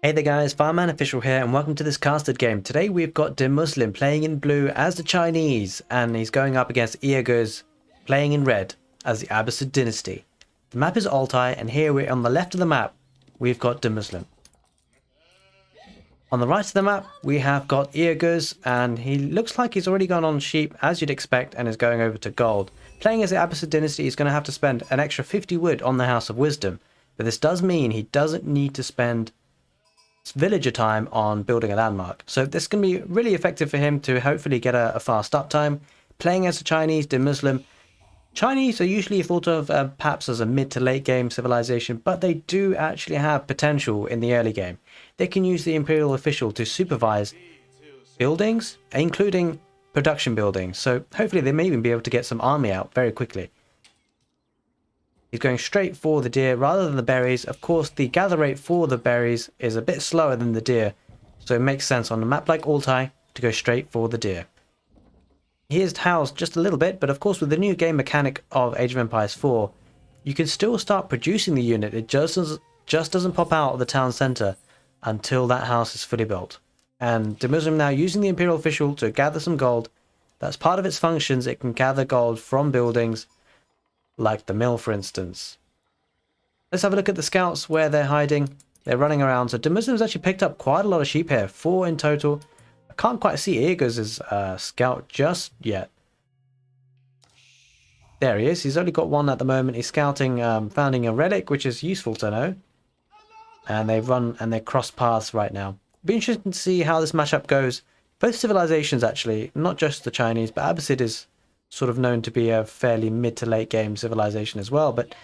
Hey there guys, Fireman Official here and welcome to this casted game. Today we've got DeMusliM playing in blue as the Chinese and he's going up against Iaguz playing in red as the Abbasid Dynasty. The map is Altai and here we're on the left of the map we've got DeMusliM. On the right of the map we have got Iaguz and he looks like he's already gone on sheep as you'd expect and is going over to gold. Playing as the Abbasid Dynasty he's going to have to spend an extra 50 wood on the House of Wisdom, but this does mean he doesn't need to spend villager time on building a landmark. So this can be really effective for him to hopefully get a fast uptime. Playing as a Chinese DeMusliM. Chinese are usually thought of perhaps as a mid to late game civilization, but they do actually have potential in the early game. They can use the Imperial official to supervise buildings, including production buildings. So hopefully they may even be able to get some army out very quickly. He's going straight for the deer rather than the berries. Of course, the gather rate for the berries is a bit slower than the deer, so it makes sense on a map like Altai to go straight for the deer. He is housed just a little bit, but of course with the new game mechanic of Age of Empires 4, you can still start producing the unit. It just doesn't pop out of the town centre until that house is fully built. And DeMusliM now using the Imperial official to gather some gold. That's part of its functions. It can gather gold from buildings, like the mill for instance. Let's have a look at the scouts where they're hiding. They're running around. So DeMusliM's actually picked up quite a lot of sheep here, 4 in total. I can't quite see Iaguz's scout just yet. There he is. He's only got 1 at the moment. He's scouting, founding a relic, which is useful to know. And they run and they cross paths right now. Be interesting to see how this matchup goes. Both civilizations actually, not just the Chinese, but Abbasid is sort of known to be a fairly mid to late game civilization as well. But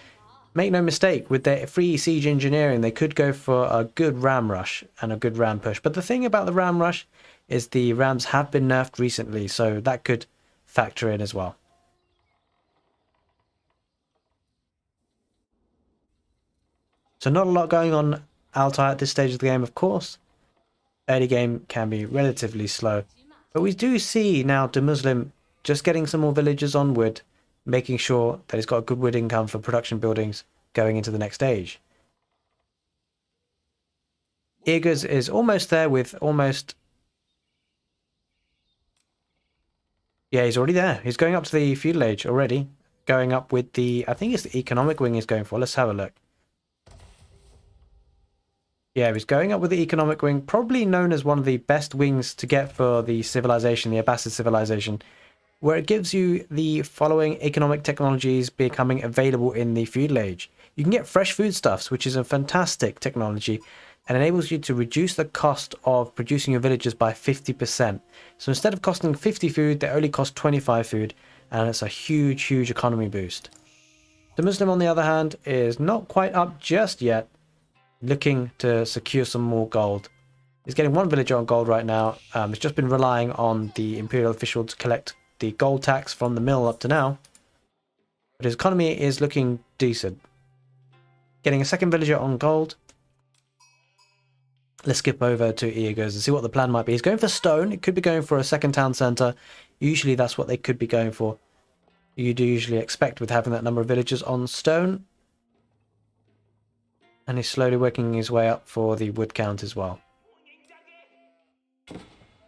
make no mistake, with their free siege engineering, they could go for a good ram rush and a good ram push. But the thing about the ram rush is the rams have been nerfed recently, so that could factor in as well. So not a lot going on Altai at this stage of the game, of course. Early game can be relatively slow. But we do see now DeMusliM just getting some more villagers on wood, making sure that he's got a good wood income for production buildings going into the next stage. Iaguz is almost there with almost... Yeah, he's already there. He's going up to the feudal age already. Going up with the... I think it's the economic wing he's going for. Let's have a look. Yeah, he's going up with the economic wing. Probably known as one of the best wings to get for the civilization, the Abbasid civilization, where it gives you the following economic technologies becoming available in the feudal age. You can get fresh foodstuffs, which is a fantastic technology, and enables you to reduce the cost of producing your villages by 50%. So instead of costing 50 food, they only cost 25 food, and it's a huge, huge economy boost. DeMusliM, on the other hand, is not quite up just yet, looking to secure some more gold. He's getting 1 villager on gold right now. It's just been relying on the Imperial official to collect the gold tax from the mill up to now, but his economy is looking decent. Getting a 2nd villager on gold. Let's skip over to Iaguz and see what the plan might be. He's going for stone. It could be going for a 2nd town centre. Usually that's what they could be going for. You do usually expect with having that number of villagers on stone. And he's slowly working his way up for the wood count as well.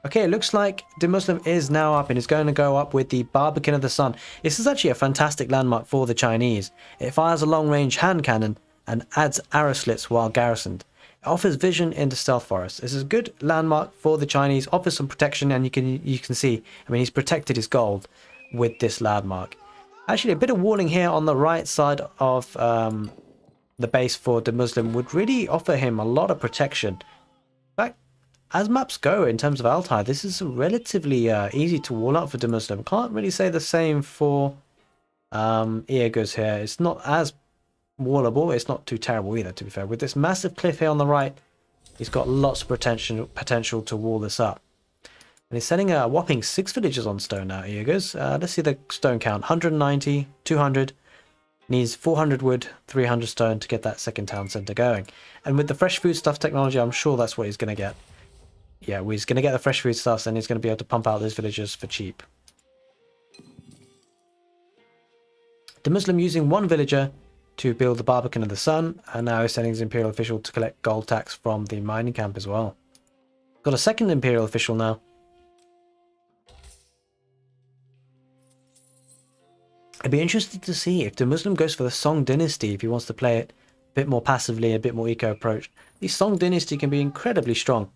Okay, it looks like DeMusliM is now up and is going to go up with the Barbican of the Sun. This is actually a fantastic landmark for the Chinese. It fires a long-range hand cannon and adds arrow slits while garrisoned. It offers vision into stealth forests. This is a good landmark for the Chinese, offers some protection, and you can see, I mean, he's protected his gold with this landmark. Actually, a bit of walling here on the right side of the base for DeMusliM would really offer him a lot of protection. In fact, as maps go in terms of Altai, this is relatively easy to wall up for DeMusliM. Can't really say the same for Iaguz here. It's not as wallable. It's not too terrible either, to be fair. With this massive cliff here on the right, he's got lots of potential to wall this up. And he's sending a whopping 6 villagers on stone now, Iaguz. Let's see the stone count. 190, 200. Needs 400 wood, 300 stone to get that 2nd town centre going. And with the fresh foodstuff technology, I'm sure that's what he's going to get. Yeah, he's going to get the fresh foodstuffs and he's going to be able to pump out those villagers for cheap. DeMusliM using 1 villager to build the Barbican of the Sun, and now he's sending his Imperial official to collect gold tax from the mining camp as well. Got a second Imperial official now. I'd be interested to see if DeMusliM goes for the Song Dynasty, if he wants to play it a bit more passively, a bit more eco approach. The Song Dynasty can be incredibly strong.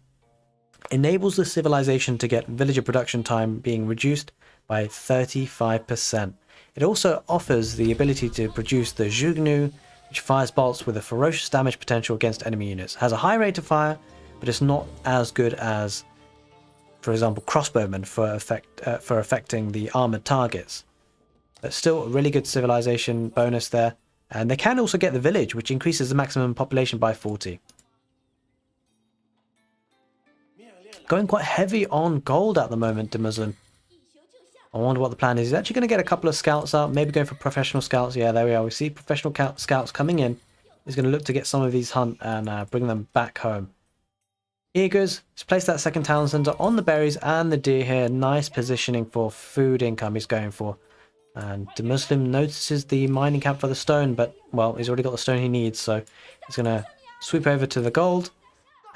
Enables the civilization to get villager production time being reduced by 35%. It also offers the ability to produce the Zhugnu, which fires bolts with a ferocious damage potential against enemy units. Has a high rate of fire, but it's not as good as, for example, crossbowmen for affecting the armored targets. But still a really good civilization bonus there. And they can also get the village, which increases the maximum population by 40. Going quite heavy on gold at the moment, DeMusliM. I wonder what the plan is. He's actually going to get a couple of scouts out, maybe going for professional scouts. Yeah, there we are. We see professional scouts coming in. He's going to look to get some of these hunt and bring them back home. Iaguz has placed that second town centre on the berries and the deer here. Nice positioning for food income he's going for. And DeMusliM notices the mining camp for the stone, but, well, he's already got the stone he needs, so he's going to sweep over to the gold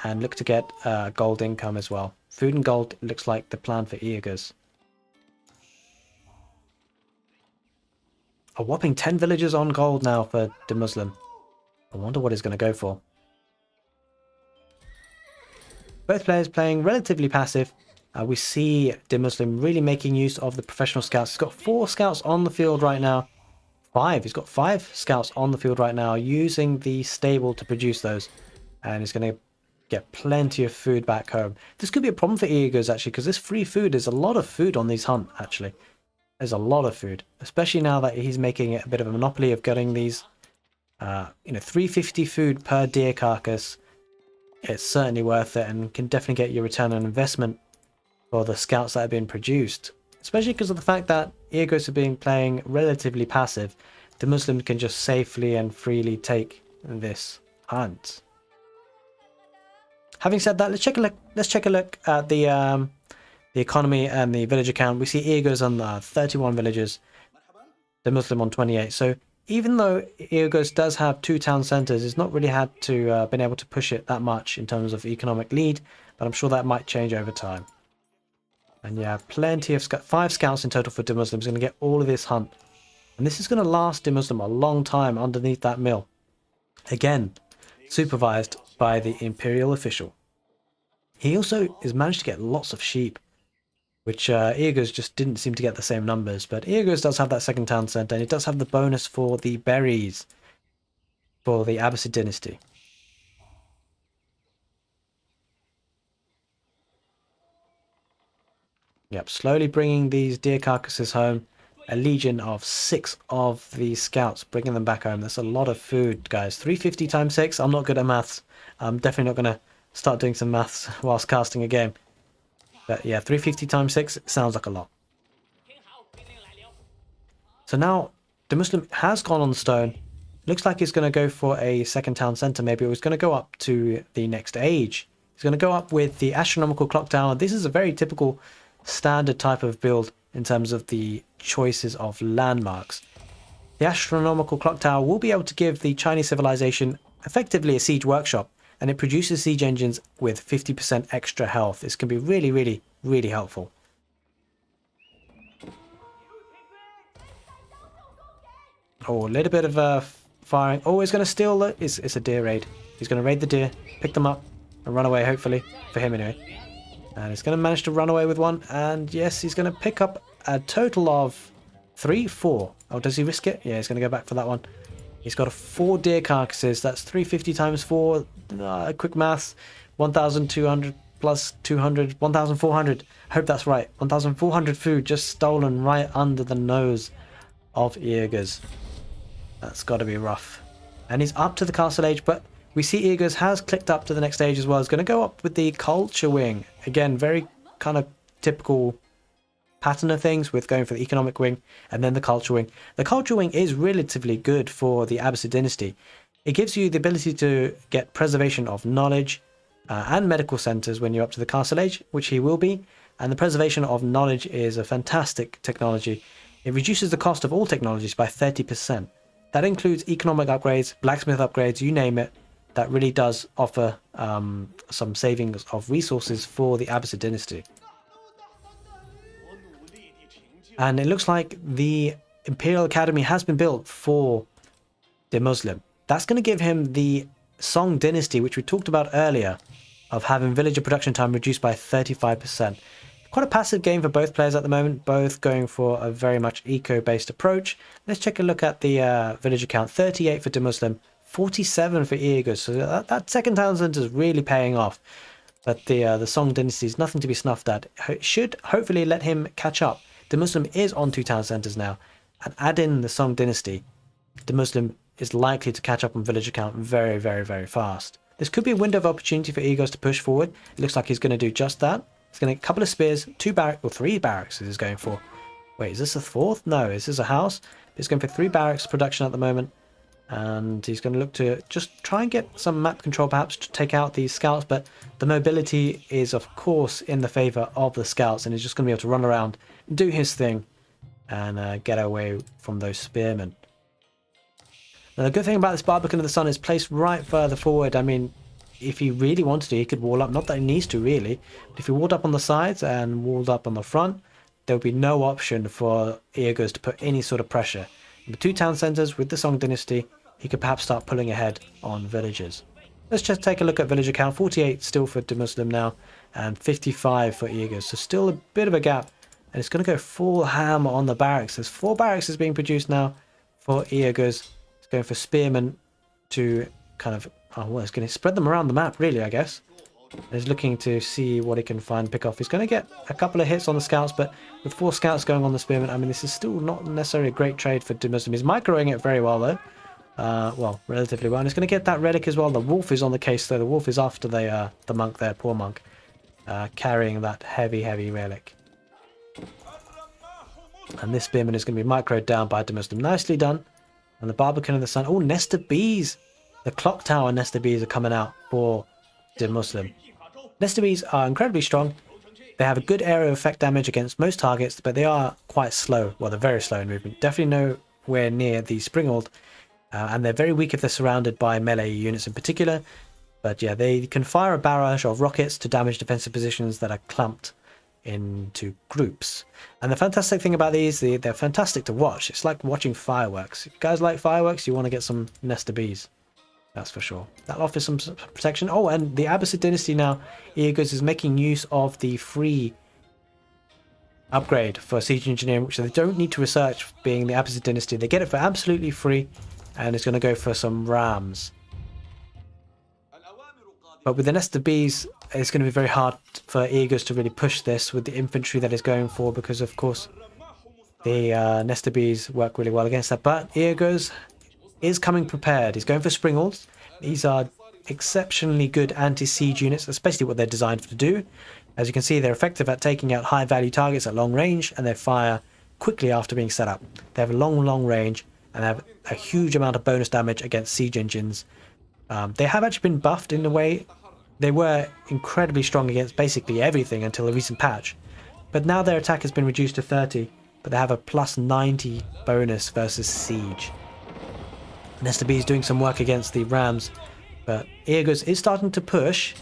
and look to get gold income as well. Food and gold looks like the plan for Iaguz. A whopping 10 villagers on gold now for DeMusliM. I wonder what he's going to go for. Both players playing relatively passive. We see DeMusliM really making use of the professional scouts. He's got 4 scouts on the field right now. 5. He's got 5 scouts on the field right now, using the stable to produce those. And he's going to get plenty of food back home. This could be a problem for Iaguz, actually, because this free food is a lot of food on these hunt, actually. There's a lot of food, especially now that he's making it a bit of a monopoly of getting these, 350 food per deer carcass. It's certainly worth it and can definitely get your return on investment for the scouts that have been produced. Especially because of the fact that Iaguz have been playing relatively passive, DeMusliM can just safely and freely take this hunt. Having said that, let's check a look at the economy and the villager count. We see Iaguz on 31 villagers, DeMusliM on 28. So even though Iaguz does have 2 town centres, it's not really had to been able to push it that much in terms of economic lead, but I'm sure that might change over time. And yeah, plenty of 5 scouts in total for DeMusliM. Is going to get all of this hunt, and this is going to last DeMusliM a long time underneath that mill. Again, supervised by the Imperial official. He also has managed to get lots of sheep, which Iaguz just didn't seem to get the same numbers. But Iaguz does have that second town centre, and it does have the bonus for the berries for the Abbasid Dynasty. Yep, slowly bringing these deer carcasses home. A legion of 6 of these scouts, bringing them back home. That's a lot of food, guys. 350 times 6. I'm not good at maths. I'm definitely not going to start doing some maths whilst casting a game. But yeah, 350 times 6 sounds like a lot. So now DeMusliM has gone on stone. Looks like he's going to go for a second town centre maybe. He's going to go up to the next age. He's going to go up with the astronomical clock tower. This is a very typical standard type of build in terms of the choices of landmarks. The astronomical clock tower will be able to give the Chinese civilization effectively a siege workshop, and it produces siege engines with 50% extra health. This can be really, really, really helpful. Oh, a little bit of firing. Oh, he's going to steal the... It's a deer raid. He's going to raid the deer, pick them up, and run away, hopefully. For him, anyway. And he's going to manage to run away with one. And yes, he's going to pick up a total of 4. Oh, does he risk it? Yeah, he's going to go back for that one. He's got 4 deer carcasses. That's 350 times 4. Quick maths. 1,200 plus 200. 1,400. Hope that's right. 1,400 food just stolen right under the nose of Iaguz. That's got to be rough. And he's up to the castle age, but we see Iaguz has clicked up to the next stage as well. He's going to go up with the culture wing. Again, very kind of typical pattern of things with going for the economic wing and then the culture wing. The culture wing is relatively good for the Abbasid Dynasty. It gives you the ability to get preservation of knowledge and medical centers when you're up to the castle age, which he will be. And the preservation of knowledge is a fantastic technology. It reduces the cost of all technologies by 30%. That includes economic upgrades, blacksmith upgrades, you name it. That really does offer some savings of resources for the Abbasid dynasty. And it looks like the Imperial Academy has been built for DeMusliM. That's going to give him the Song dynasty, which we talked about earlier, of having villager production time reduced by 35%. Quite a passive game for both players at the moment, both going for a very much eco-based approach. Let's take a look at the villager count. 38 for DeMusliM, 47 for Iaguz. So that second town centre is really paying off. But the Song dynasty is nothing to be snuffed at. It should hopefully let him catch up. DeMusliM is on 2 town centres now. And add in the Song dynasty, DeMusliM is likely to catch up on villager count very, very, very fast. This could be a window of opportunity for Iaguz to push forward. It looks like he's going to do just that. He's going to get a couple of spears, 2 barracks, or 3 barracks he's going for. Wait, is this a 4th? No, is this a house? He's going for 3 barracks production at the moment. And he's going to look to just try and get some map control perhaps to take out these scouts. But the mobility is of course in the favour of the scouts. And he's just going to be able to run around, do his thing, and get away from those spearmen. Now, the good thing about this Barbican of the Sun is placed right further forward. I mean, if he really wanted to, he could wall up. Not that he needs to, really. But if he walled up on the sides and walled up on the front, there would be no option for Iaguz to put any sort of pressure. In the 2 town centres with the Song dynasty, he could perhaps start pulling ahead on villagers. Let's just take a look at villager count. 48 still for DeMusliM now, and 55 for Iaguz. So still a bit of a gap. And it's going to go full ham on the barracks. There's 4 barracks being produced now for Iaguz. Going for spearmen to kind of, it's going to spread them around the map, really, I guess. He's looking to see what he can find, pick off. He's going to get a couple of hits on the scouts, but with 4 scouts going on the spearmen, I mean, this is still not necessarily a great trade for DeMusliM. He's microing it very well, though. Well, relatively well. And he's going to get that relic as well. The wolf is on the case, though. The wolf is after the monk there, poor monk, carrying that heavy, heavy relic. And this spearman is going to be microed down by DeMusliM. Nicely done. And the Barbican of the Sun. Oh, nest of bees. The clock tower nest of bees are coming out for DeMusliM. Nest of bees are incredibly strong. They have a good area of effect damage against most targets, but they are quite slow. Well, they're very slow in movement. Definitely nowhere near the springald. And they're very weak if they're surrounded by melee units in particular. But yeah, they can fire a barrage of rockets to damage defensive positions that are clumped into groups. And the fantastic thing about these, they're fantastic to watch. It's like watching fireworks. If you guys like fireworks, you want to get some nest of bees. That's for sure. That offers some protection. Oh, and the Abbasid Dynasty now, Iaguz is making use of the free upgrade for siege engineering, which they don't need to research, being the Abbasid Dynasty. They get it for absolutely free, and it's going to go for some rams. But with the nest of bees, it's going to be very hard for Iaguz to really push this with the infantry that is going for, because of course the nest of bees work really well against that. But Iaguz is coming prepared. He's going for springalds. These are exceptionally good anti-siege units, especially what they're designed to do. As you can see, they're effective at taking out high-value targets at long range, and they fire quickly after being set up. They have a long range, and they have a huge amount of bonus damage against siege engines. They have actually been buffed in a way. They were incredibly strong against basically everything until a recent patch. But now their attack has been reduced to 30, but they have a plus 90 bonus versus siege. Nest of Bees doing some work against the rams, but Iaguz is starting to push,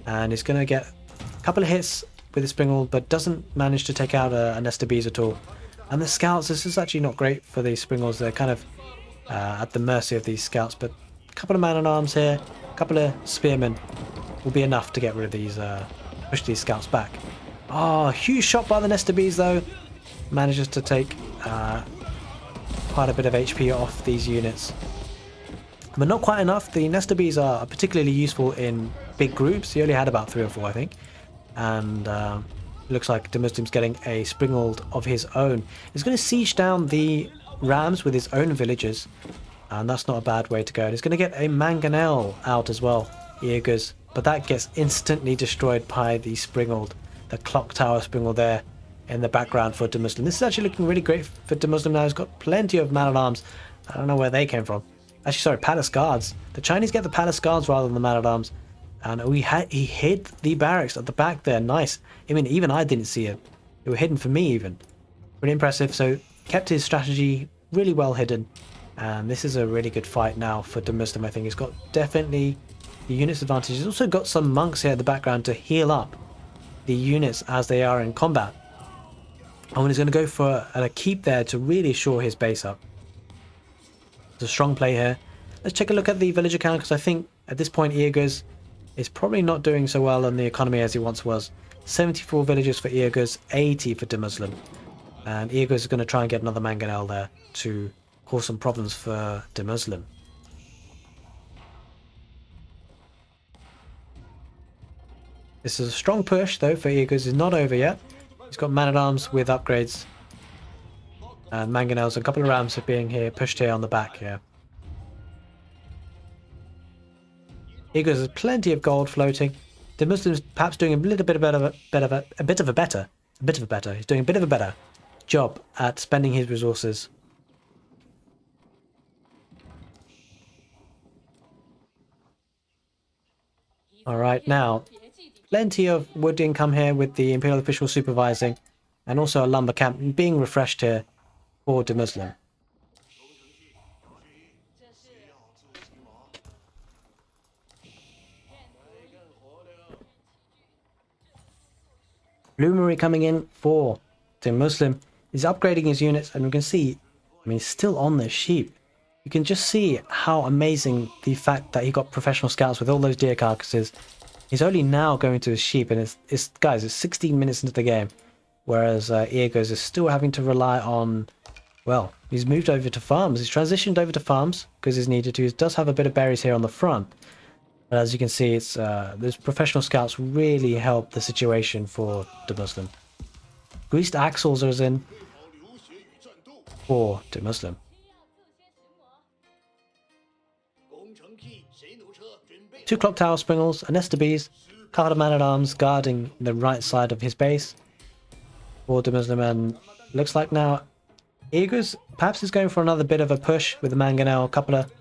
and is going to get a couple of hits with the springald, but doesn't manage to take out a nest of bees at all. And the scouts, this is actually not great for the springalds. They're kind of at the mercy of these scouts, but a couple of man-at-arms here, a couple of spearmen will be enough to get rid of these, push these scouts back. Oh, huge shot by the nest of bees though. Manages to take quite a bit of HP off these units. But not quite enough. The nest of bees are particularly useful in big groups. He only had about 3 or 4, I think. And looks like DeMusliM's getting a springald of his own. He's going to siege down the rams with his own villagers. And that's not a bad way to go. And he's going to get a mangonel out as well, Iaguz. But that gets instantly destroyed by the springald. The clock tower springald there in the background for DeMusliM. This is actually looking really great for DeMusliM now. He's got plenty of man-at-arms. I don't know where they came from. Actually, sorry, palace guards. The Chinese get the palace guards rather than the man-at-arms. And he hid the barracks at the back there. Nice. I mean, even I didn't see it. They were hidden for me even. Pretty impressive. So kept his strategy really well hidden. And this is a really good fight now for DeMusliM. I think he's got definitely the units advantage. He's also got some monks here in the background to heal up the units as they are in combat. And he's going to go for a keep there to really shore his base up. It's a strong play here. Let's take a look at the villager count, because I think at this point Iaguz is probably not doing so well on the economy as he once was. 74 villagers for Iaguz, 80 for DeMusliM. And Iaguz is going to try and get another mangonel there to cause some problems for DeMusliM. This is a strong push though for Iaguz. It's not over yet. He's got man-at-arms with upgrades. And mangonels, a couple of rams are being pushed here on the back here. Iaguz has plenty of gold floating. DeMusliM's perhaps doing a little bit of a better job at spending his resources. Alright, now, plenty of wood income here with the Imperial official supervising, and also a lumber camp being refreshed here for DeMusliM. Bloomery coming in for DeMusliM. He's upgrading his units, and we can see, I mean, he's still on the sheep. You can just see how amazing the fact that he got professional scouts with all those deer carcasses. He's only now going to his sheep, and guys, it's 16 minutes into the game, whereas Iaguz is still having to rely on, well, he's moved over to farms. He's transitioned over to farms because he's needed to. He does have a bit of berries here on the front. But as you can see, it's those professional scouts really help the situation for DeMusliM. Greased axles are in for DeMusliM. 2 clock tower springals, a nest of bees, card of man-at-arms guarding the right side of his base for DeMusliM, and looks like now Iaguz perhaps is going for another bit of a push with the mangonel, a couple of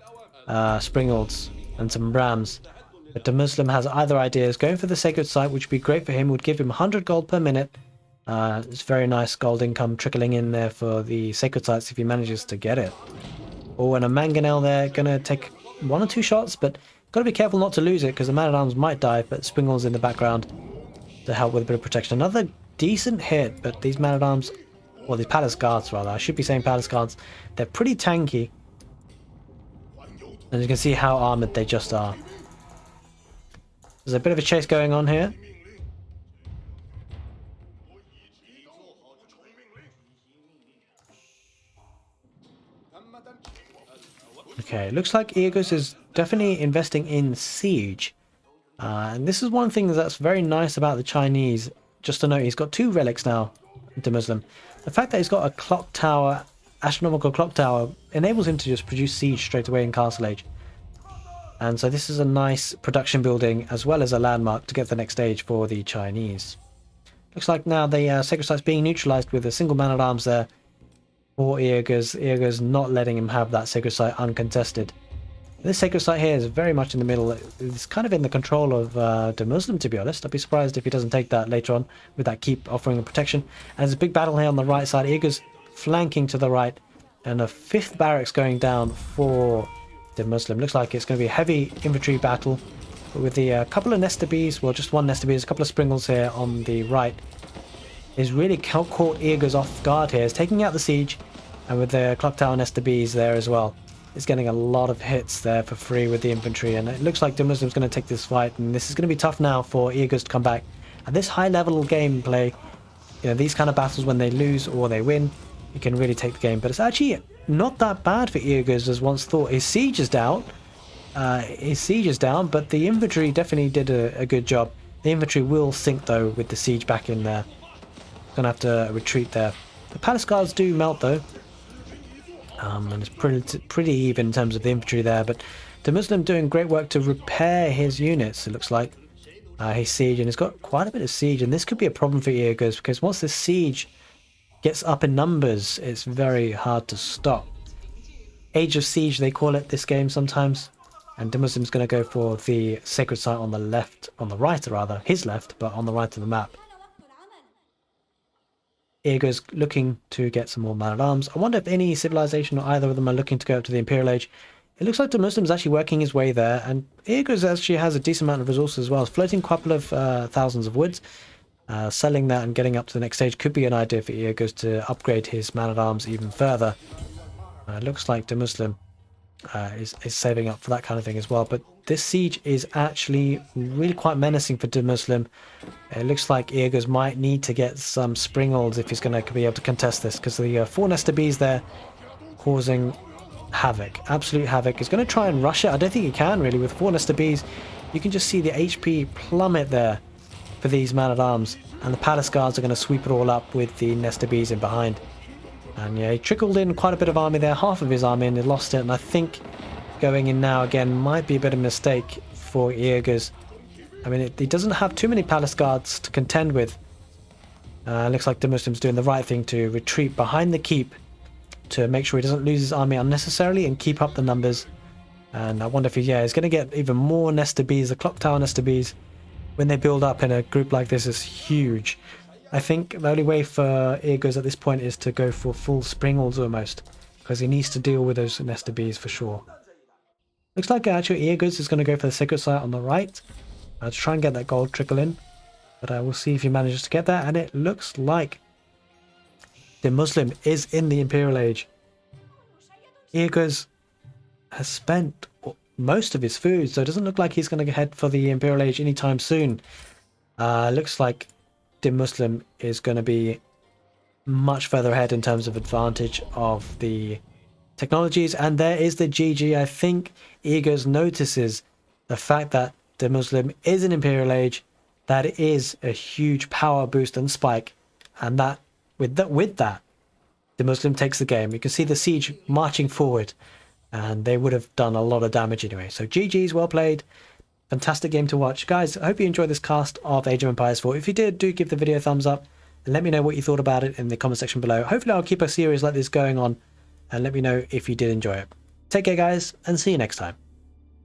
springalds and some rams. But DeMusliM has either ideas. Going for the sacred site, which would be great for him, would give him 100 gold per minute. It's very nice gold income trickling in there for the sacred sites if he manages to get it. Oh, and a mangonel there, gonna take 1 or 2 shots, but gotta be careful not to lose it because the man-at-arms might die, but springals in the background to help with a bit of protection. Another decent hit, but these man-at-arms, well, these palace guards rather, I should be saying palace guards, they're pretty tanky. And you can see how armored they just are. There's a bit of a chase going on here. Okay, looks like Iaguz is definitely investing in siege. And this is one thing that's very nice about the Chinese. Just to note, he's got 2 relics now, DeMusliM. The fact that he's got a clock tower, astronomical clock tower, enables him to just produce siege straight away in Castle Age. And so this is a nice production building as well as a landmark to get the next stage for the Chinese. Looks like now the sacred site's being neutralized with a single man-at-arms there for Iaguz. Iaguz not letting him have that sacred site uncontested. This sacred site here is very much in the middle. It's kind of in the control of DeMusliM, to be honest. I'd be surprised if he doesn't take that later on with that keep offering protection. And there's a big battle here on the right side. Iaguz flanking to the right, and a 5th barracks going down for DeMusliM. Looks like it's going to be a heavy infantry battle with the couple of nest of bees, well, just one nest of bees, a couple of springals here on the right. Is really caught Iaguz off guard here. Is taking out the siege, and with the clock tower nest of bees there as well, is getting a lot of hits there for free with the infantry. And it looks like DeMusliM's going to take this fight, and this is going to be tough now for Iaguz to come back. At this high level gameplay, you know, these kind of battles when they lose or they win, you can really take the game. But it's actually not that bad for Iaguz as once thought. His siege is down. But the infantry definitely did a good job. The infantry will sink though with the siege back in there. Gonna have to retreat there. The palace guards do melt though. And it's pretty even in terms of the infantry there. But DeMusliM doing great work to repair his units, it looks like. His siege, and he's got quite a bit of siege. And this could be a problem for Iaguz, because once this siege gets up in numbers, it's very hard to stop. Age of Siege, they call it this game sometimes. And DeMusliM's going to go for the sacred site on the left, on the right rather, his left, but on the right of the map. Iaguz looking to get some more man-at-arms. I wonder if any civilization or either of them are looking to go up to the Imperial Age. It looks like DeMusliM's actually working his way there, and Iaguz actually has a decent amount of resources as well. Floating a couple of thousands of woods. Selling that and getting up to the next stage could be an idea for Iaguz to upgrade his man-at-arms even further. It looks like DeMuslim is saving up for that kind of thing as well. But this siege is actually really quite menacing for DeMuslim. It looks like Iaguz might need to get some springalds if he's going to be able to contest this, because the 4 Nesta bees there causing havoc, absolute havoc. He's going to try and rush it. I don't think he can really. With 4 Nesta bees, you can just see the HP plummet there for these man-at-arms, and the palace guards are going to sweep it all up with the Nesta bees in behind. And yeah, he trickled in quite a bit of army there, half of his army, and he lost it. And I think going in now again might be a bit of a mistake for Iaguz. I mean, he doesn't have too many palace guards to contend with. Looks like DeMuslim's doing the right thing to retreat behind the keep to make sure he doesn't lose his army unnecessarily and keep up the numbers. And I wonder if he's going to get even more Nesta bees. The clock tower Nesta bees, when they build up in a group like this, is huge. I think the only way for Iaguz at this point is to go for full springalds almost, because he needs to deal with those Nesta bees for sure. Looks like actually Iaguz is going to go for the sacred site on the right to try and get that gold trickle in, but we'll see if he manages to get that. And it looks like DeMuslim is in the Imperial Age. Iaguz has spent most of his food, so it doesn't look like he's going to head for the Imperial Age anytime soon. Looks like DeMuslim is going to be much further ahead in terms of advantage of the technologies, and there is the GG. I think Iaguz notices the fact that DeMuslim is an Imperial Age. That is a huge power boost and spike, and that with that DeMuslim takes the game. You can see the siege marching forward, and they would have done a lot of damage anyway. So GG's, well played. Fantastic game to watch. Guys, I hope you enjoyed this cast of Age of Empires 4. If you did, do give the video a thumbs up and let me know what you thought about it in the comment section below. Hopefully I'll keep a series like this going on, and let me know if you did enjoy it. Take care guys, and see you next time.